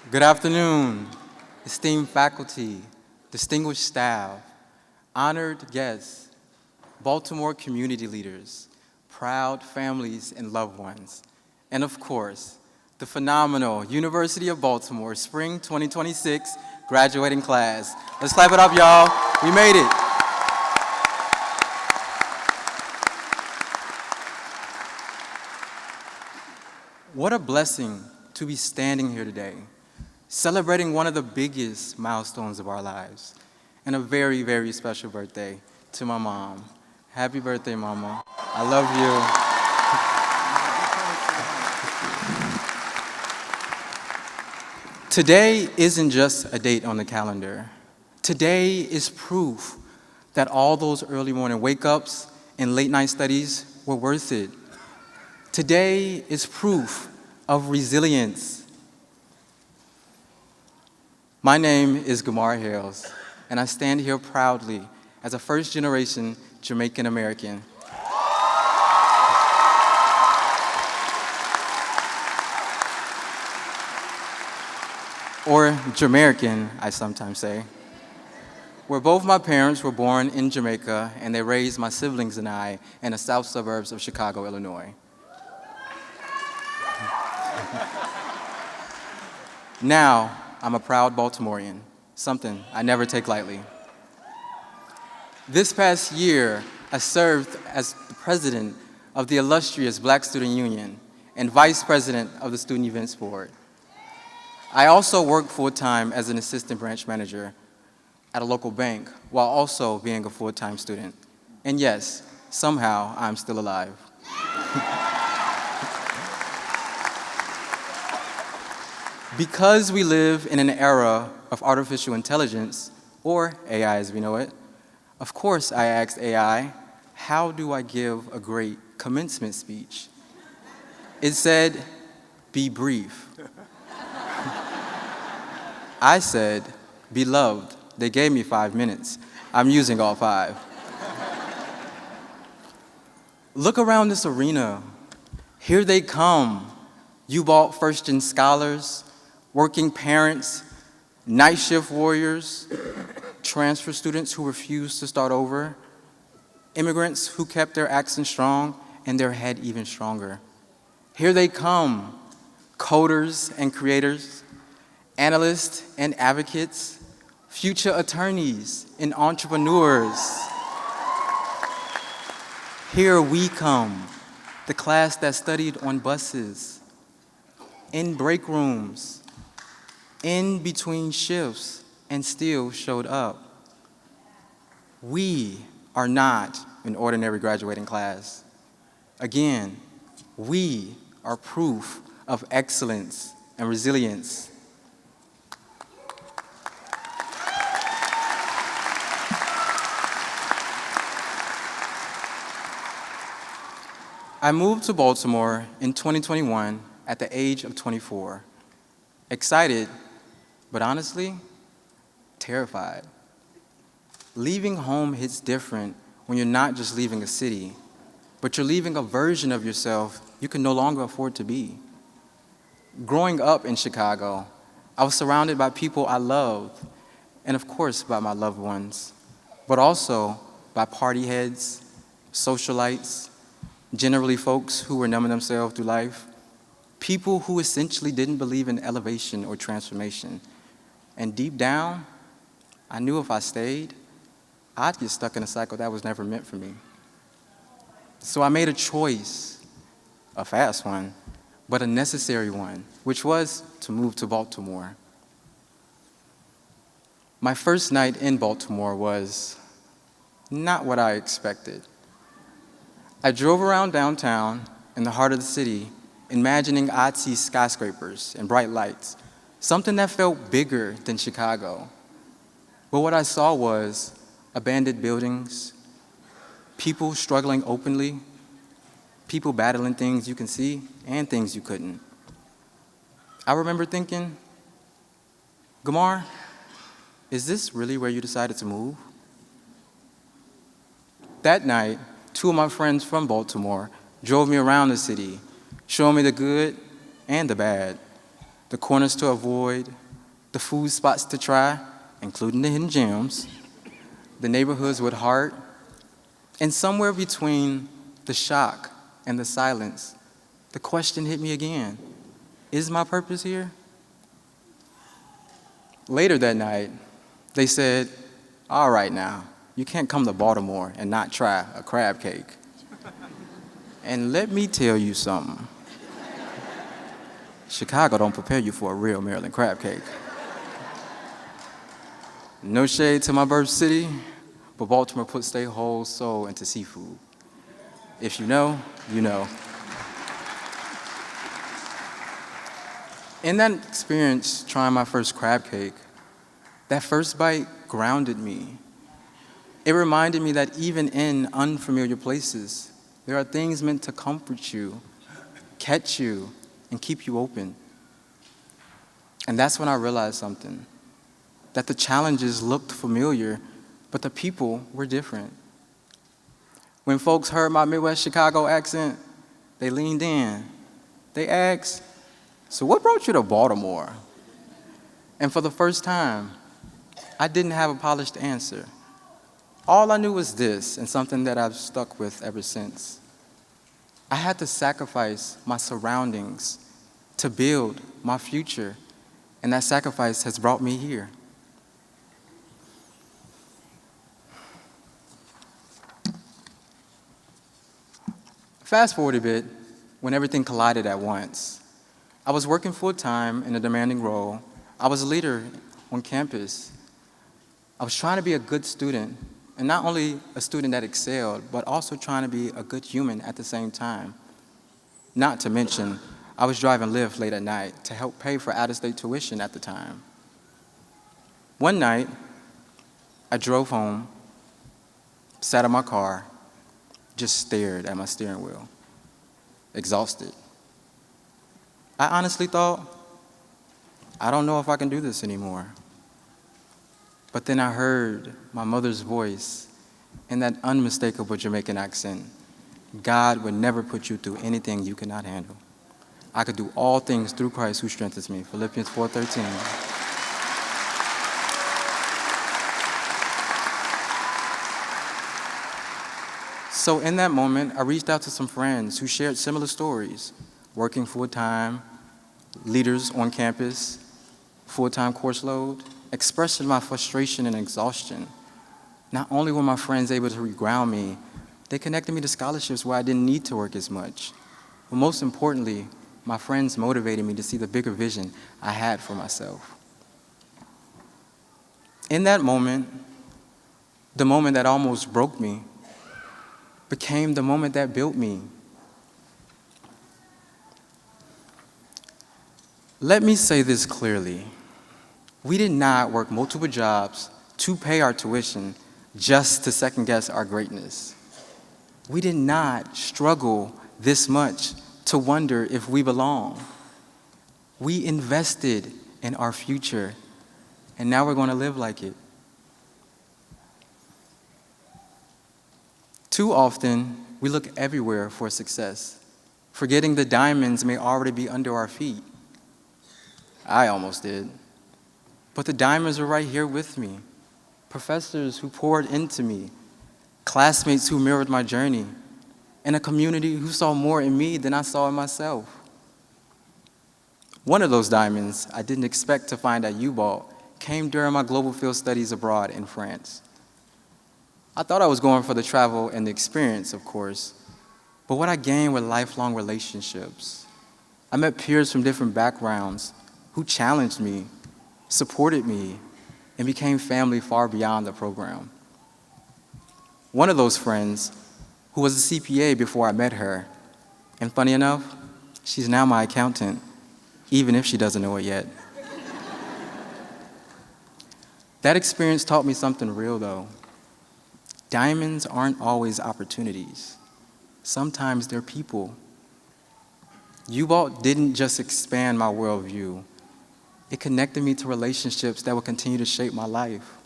Good afternoon, esteemed faculty, distinguished staff, honored guests, Baltimore community leaders, proud families and loved ones, and of course, the phenomenal University of Baltimore Spring 2026 graduating class. Let's clap it up, y'all. We made it. What a blessing to be standing here today, celebrating one of the biggest milestones of our lives, and a very, very special birthday to my mom. Happy birthday, Mama. I love you. Today isn't just a date on the calendar. Today is proof that all those early morning wake-ups and late-night studies were worth it. Today is proof of resilience. My name is Gamar Hayles, and I stand here proudly as a first-generation Jamaican American. Or Jamaican, I sometimes say, where both my parents were born in Jamaica and they raised my siblings and I in the south suburbs of Chicago, Illinois. Now, I'm a proud Baltimorean, something I never take lightly. This past year, I served as the president of the illustrious Black Student Union and vice president of the Student Events Board. I also worked full-time as an assistant branch manager at a local bank while also being a full-time student. And yes, somehow I'm still alive. Because we live in an era of artificial intelligence, or AI as we know it, of course I asked AI, how do I give a great commencement speech? It said, be brief. I said, beloved. They gave me 5 minutes. I'm using all 5. Look around this arena. Here they come. UBalt first-gen scholars, working parents, night shift warriors, transfer students who refused to start over, immigrants who kept their accent strong and their head even stronger. Here they come, coders and creators, analysts and advocates, future attorneys and entrepreneurs. Here we come, the class that studied on buses, in break rooms, in between shifts, and still showed up. We are not an ordinary graduating class. Again, we are proof of excellence and resilience. I moved to Baltimore in 2021 at the age of 24. Excited, but honestly, terrified. Leaving home hits different when you're not just leaving a city, but you're leaving a version of yourself you can no longer afford to be. Growing up in Chicago, I was surrounded by people I loved, and of course by my loved ones, but also by party heads, socialites, generally folks who were numbing themselves through life, people who essentially didn't believe in elevation or transformation. And deep down, I knew if I stayed, I'd get stuck in a cycle that was never meant for me. So I made a choice, a fast one, but a necessary one, which was to move to Baltimore. My first night in Baltimore was not what I expected. I drove around downtown in the heart of the city, imagining I'd see skyscrapers and bright lights, something that felt bigger than Chicago. But what I saw was abandoned buildings, people struggling openly, people battling things you can see and things you couldn't. I remember thinking, Gamar, is this really where you decided to move? That night, 2 of my friends from Baltimore drove me around the city, showing me the good and the bad. the corners to avoid, the food spots to try, including the hidden gems, the neighborhoods with heart, and somewhere between the shock and the silence, the question hit me again, is my purpose here? Later that night, they said, all right now, you can't come to Baltimore and not try a crab cake. And let me tell you something. Chicago don't prepare you for a real Maryland crab cake. No shade to my birth city, but Baltimore puts their whole soul into seafood. If you know, you know. In that experience, trying my first crab cake, that first bite grounded me. It reminded me that even in unfamiliar places, there are things meant to comfort you, catch you, and keep you open. And that's when I realized something, that the challenges looked familiar, but the people were different. When folks heard my Midwest Chicago accent, they leaned in. They asked, so what brought you to Baltimore? And for the first time, I didn't have a polished answer. All I knew was this, and something that I've stuck with ever since. I had to sacrifice my surroundings to build my future, and that sacrifice has brought me here. Fast forward a bit, when everything collided at once. I was working full-time in a demanding role. I was a leader on campus. I was trying to be a good student, and not only a student that excelled, but also trying to be a good human at the same time. Not to mention, I was driving Lyft late at night to help pay for out-of-state tuition at the time. One night, I drove home, sat in my car, just stared at my steering wheel, exhausted. I honestly thought, I don't know if I can do this anymore. But then I heard my mother's voice in that unmistakable Jamaican accent. God would never put you through anything you cannot handle. I could do all things through Christ who strengthens me. Philippians 4:13. So in that moment, I reached out to some friends who shared similar stories, working full-time, leaders on campus, full-time course load, expressing my frustration and exhaustion. Not only were my friends able to reground me, they connected me to scholarships where I didn't need to work as much. But most importantly, my friends motivated me to see the bigger vision I had for myself. In that moment, the moment that almost broke me became the moment that built me. Let me say this clearly. We did not work multiple jobs to pay our tuition just to second-guess our greatness. We did not struggle this much to wonder if we belong. We invested in our future, and now we're going to live like it. Too often, we look everywhere for success, forgetting the diamonds may already be under our feet. I almost did. But the diamonds were right here with me. Professors who poured into me, classmates who mirrored my journey, and a community who saw more in me than I saw in myself. One of those diamonds I didn't expect to find at UBalt came during my global field studies abroad in France. I thought I was going for the travel and the experience, of course, but what I gained were lifelong relationships. I met peers from different backgrounds who challenged me, supported me, and became family far beyond the program. One of those friends, who was a CPA before I met her, and funny enough, she's now my accountant, even if she doesn't know it yet. That experience taught me something real, though. Diamonds aren't always opportunities. Sometimes they're people. UBalt didn't just expand my worldview. It connected me to relationships that will continue to shape my life.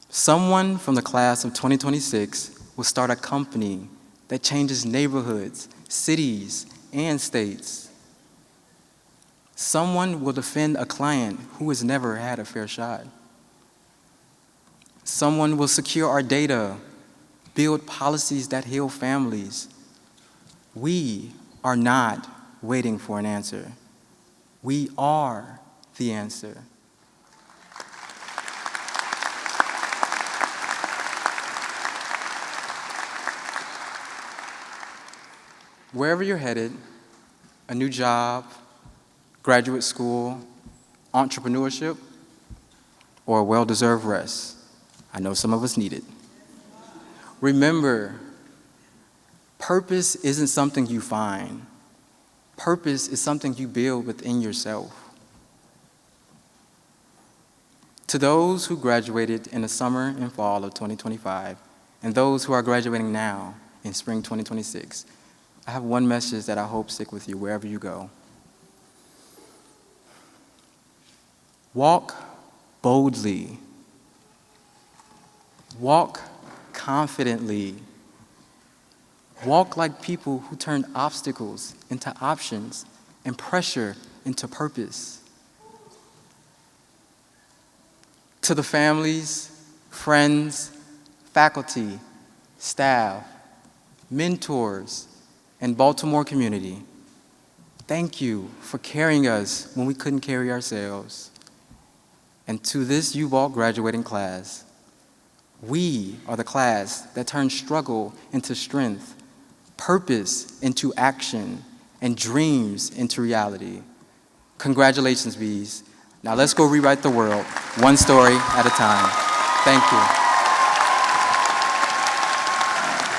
Someone from the class of 2026 will start a company that changes neighborhoods, cities, and states. Someone will defend a client who has never had a fair shot. Someone will secure our data, build policies that heal families. We are not waiting for an answer. We are the answer. Wherever you're headed, a new job, graduate school, entrepreneurship, or a well-deserved rest, I know some of us need it. Remember, purpose isn't something you find. Purpose is something you build within yourself. To those who graduated in the summer and fall of 2025, and those who are graduating now in spring 2026, I have one message that I hope stick with you wherever you go. Walk boldly. Walk confidently. Walk like people who turn obstacles into options and pressure into purpose. To the families, friends, faculty, staff, mentors, and Baltimore community, thank you for carrying us when we couldn't carry ourselves. And to this UBalt graduating class, we are the class that turns struggle into strength, purpose into action, and dreams into reality. Congratulations, Bees. Now let's go rewrite the world, one story at a time. Thank you.